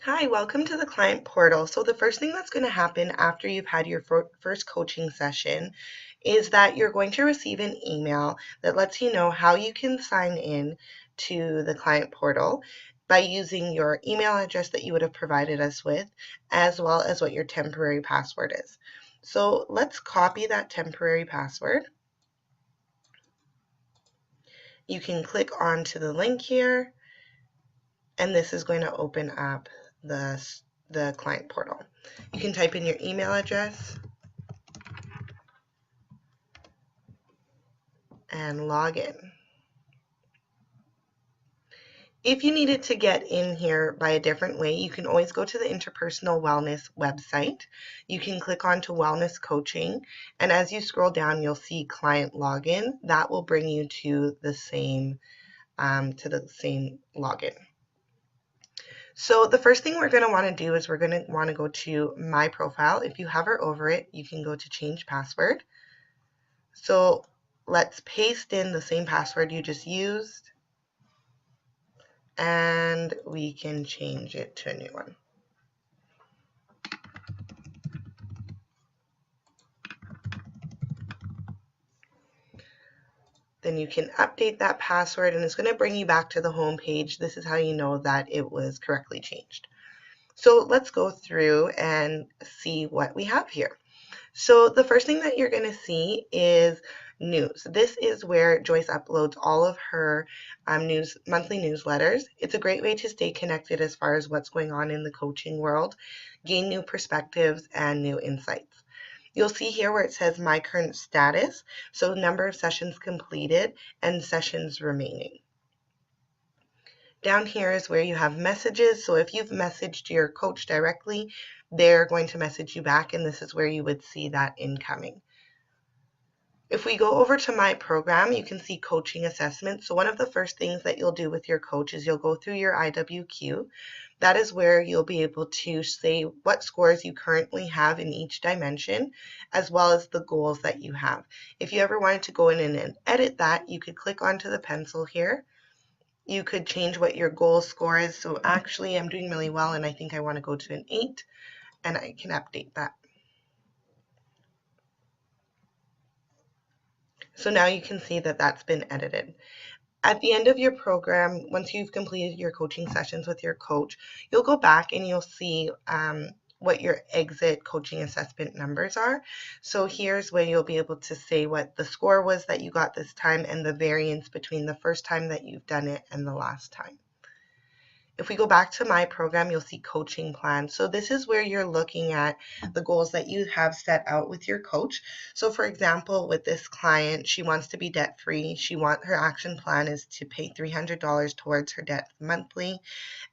Hi, welcome to the client portal. So the first thing that's going to happen after you've had your first coaching session is that you're going to receive an email that lets you know how you can sign in to the client portal by using your email address that you would have provided us with, as well as what your temporary password is. So let's copy that temporary password. You can click onto the link here, and this is going to open up the client portal. You can type in your email address and log in. If you needed to get in here by a different way, you can always go to the Interpersonal Wellness website. You can click on to Wellness Coaching, and as you scroll down, you'll see Client Login. That will bring you to the same login. So the first thing we're going to want to do is we're going to want to go to My Profile. If you hover over it, you can go to Change Password. So let's paste in the same password you just used, and we can change it to a new one. Then you can update that password, and it's going to bring you back to the home page. This is how you know that it was correctly changed. So let's go through and see what we have here. So the first thing that you're going to see is news. This is where Joyce uploads all of her monthly newsletters. It's a great way to stay connected as far as what's going on in the coaching world, gain new perspectives and new insights. You'll see here where it says my current status, so number of sessions completed and sessions remaining. Down here is where you have messages. So if you've messaged your coach directly, they're going to message you back, and this is where you would see that incoming. If we go over to My Program, you can see coaching assessments. So one of the first things that you'll do with your coach is you'll go through your IWQ. That is where you'll be able to say what scores you currently have in each dimension, as well as the goals that you have. If you ever wanted to go in and edit that, you could click onto the pencil here. You could change what your goal score is. So actually, I'm doing really well, and I think I want to go to an 8, and I can update that. So now you can see that that's been edited. At the end of your program, once you've completed your coaching sessions with your coach, you'll go back and you'll see what your exit coaching assessment numbers are. So here's where you'll be able to say what the score was that you got this time and the variance between the first time that you've done it and the last time. If we go back to My Program, you'll see coaching plan. So this is where you're looking at the goals that you have set out with your coach. So for example, with this client, she wants to be debt free. Her action plan is to pay $300 towards her debt monthly.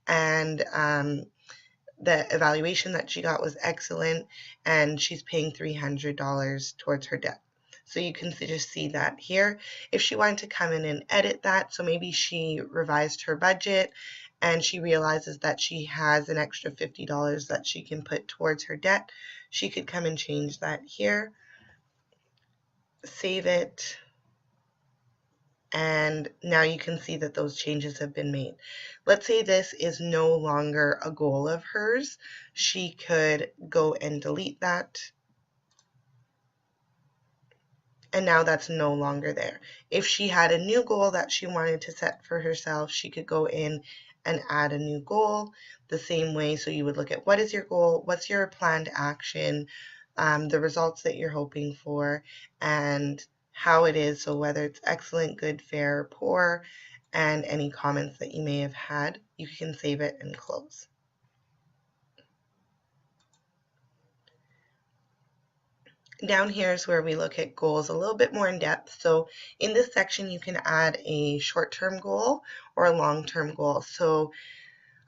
And the evaluation that she got was excellent, and she's paying $300 towards her debt. So you can just see that here. If she wanted to come in and edit that, so maybe she revised her budget and she realizes that she has an extra $50 that she can put towards her debt, she could come and change that here, save it, and now you can see that those changes have been made. Let's say this is no longer a goal of hers. She could go and delete that, and now that's no longer there. If she had a new goal that she wanted to set for herself, she could go in and add a new goal the same way. So you would look at what is your goal, what's your planned action, the results that you're hoping for, and how it is. So whether it's excellent, good, fair, poor, and any comments that you may have had, you can save it and close. Down here is where we look at goals a little bit more in depth. So in this section, you can add a short-term goal or a long-term goal. So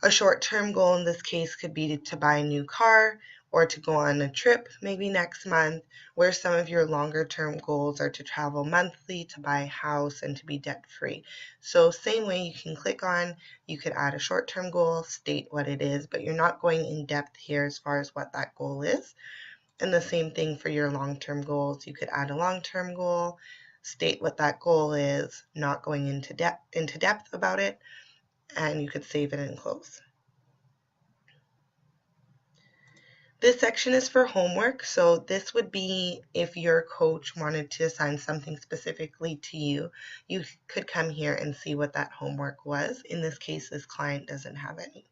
a short-term goal in this case could be to buy a new car or to go on a trip maybe next month, where some of your longer-term goals are to travel monthly, to buy a house, and to be debt-free. So same way you can click on, you could add a short-term goal, state what it is, but you're not going in depth here as far as what that goal is. And the same thing for your long-term goals. You could add a long-term goal, state what that goal is, not going into depth about it, and you could save it and close. This section is for homework, so this would be if your coach wanted to assign something specifically to you, you could come here and see what that homework was. In this case, this client doesn't have any.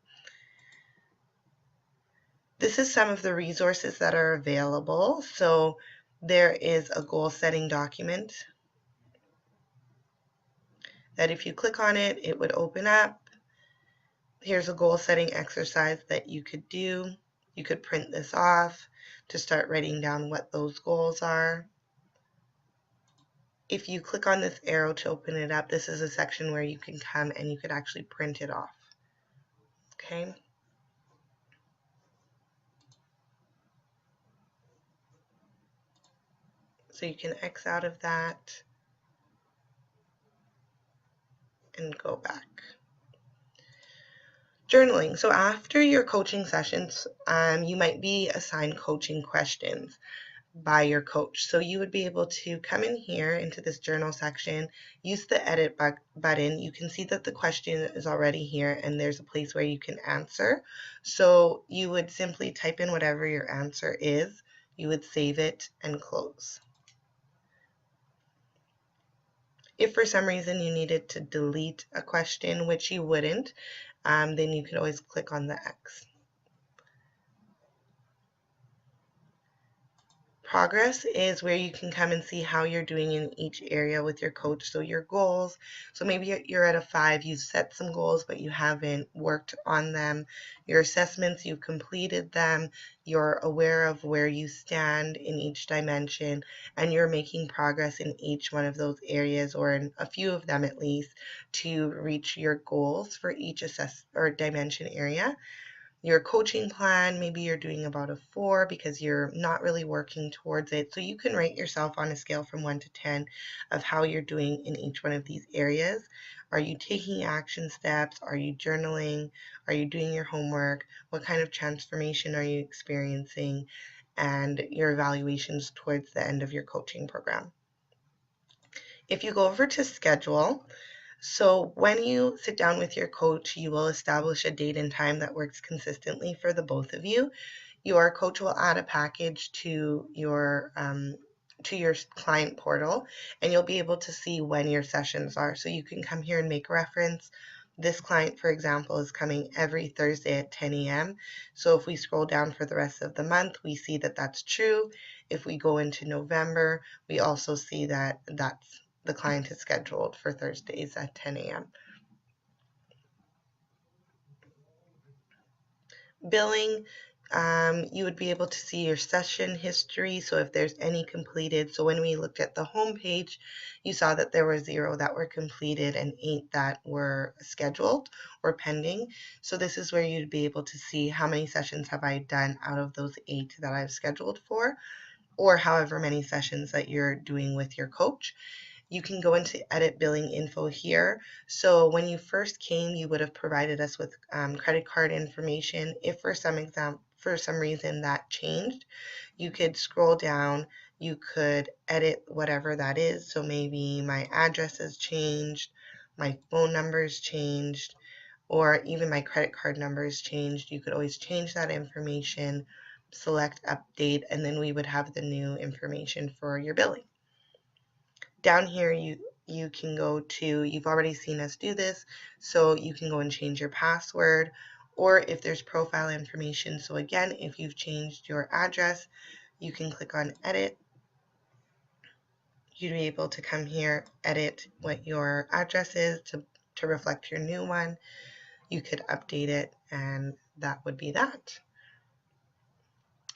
This is some of the resources that are available. So there is a goal setting document that if you click on it, it would open up. Here's a goal setting exercise that you could do. You could print this off to start writing down what those goals are. If you click on this arrow to open it up, this is a section where you can come and you could actually print it off. Okay. So you can X out of that and go back. Journaling. So after your coaching sessions, you might be assigned coaching questions by your coach. So you would be able to come in here into this journal section, use the edit button. You can see that the question is already here and there's a place where you can answer. So you would simply type in whatever your answer is. You would save it and close. If for some reason you needed to delete a question, which you wouldn't, then you could always click on the X. Progress is where you can come and see how you're doing in each area with your coach. So your goals, so maybe you're at a 5, you've set some goals, but you haven't worked on them. Your assessments, you've completed them, you're aware of where you stand in each dimension, and you're making progress in each one of those areas, or in a few of them at least, to reach your goals for each dimension area. Your coaching plan, maybe you're doing about a 4 because you're not really working towards it. So you can rate yourself on a scale from 1 to 10 of how you're doing in each one of these areas. Are you taking action steps? Are you journaling? Are you doing your homework? What kind of transformation are you experiencing? And your evaluations towards the end of your coaching program. If you go over to schedule, so when you sit down with your coach, you will establish a date and time that works consistently for the both of you. Your coach will add a package to your client portal, and you'll be able to see when your sessions are. So you can come here and make reference. This client, for example, is coming every Thursday at 10 a.m. So if we scroll down for the rest of the month, we see that that's true. If we go into November, we also see that the client is scheduled for Thursdays at 10 a.m. Billing, you would be able to see your session history, so if there's any completed. So when we looked at the home page, you saw that there were 0 that were completed and 8 that were scheduled or pending. So this is where you'd be able to see how many sessions have I done out of those 8 that I've scheduled for, or however many sessions that you're doing with your coach. You can go into edit billing info here. So when you first came, you would have provided us with credit card information. If for some reason that changed, you could scroll down, you could edit whatever that is. So maybe my address has changed, my phone number has changed, or even my credit card number has changed. You could always change that information, select update, and then we would have the new information for your billing. Down here, you can go to, you've already seen us do this, so you can go and change your password, or if there's profile information. So again, if you've changed your address, you can click on edit. You'd be able to come here, edit what your address is to reflect your new one. You could update it, and that would be that.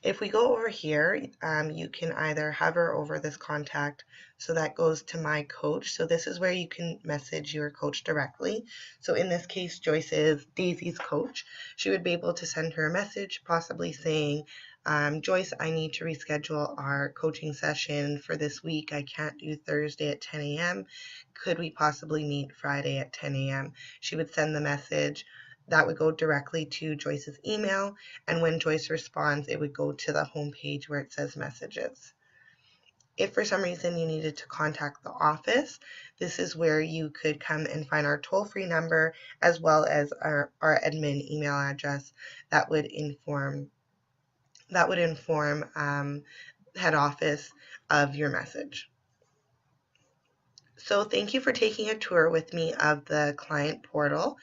If we go over here, you can either hover over this contact, so that goes to my coach. So this is where you can message your coach directly. So in this case, Joyce is Daisy's coach. She would be able to send her a message, possibly saying, Joyce, I need to reschedule our coaching session for this week. I can't do Thursday at 10 a.m. Could we possibly meet Friday at 10 a.m.? She would send the message. That would go directly to Joyce's email, and when Joyce responds, it would go to the home page where it says messages. If for some reason you needed to contact the office, this is where you could come and find our toll-free number as well as our admin email address that would inform that would inform head office of your message. So thank you for taking a tour with me of the client portal.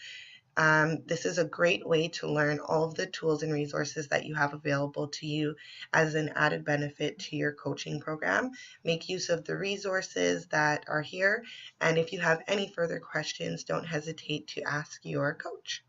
This is a great way to learn all of the tools and resources that you have available to you as an added benefit to your coaching program. Make use of the resources that are here, and if you have any further questions, don't hesitate to ask your coach.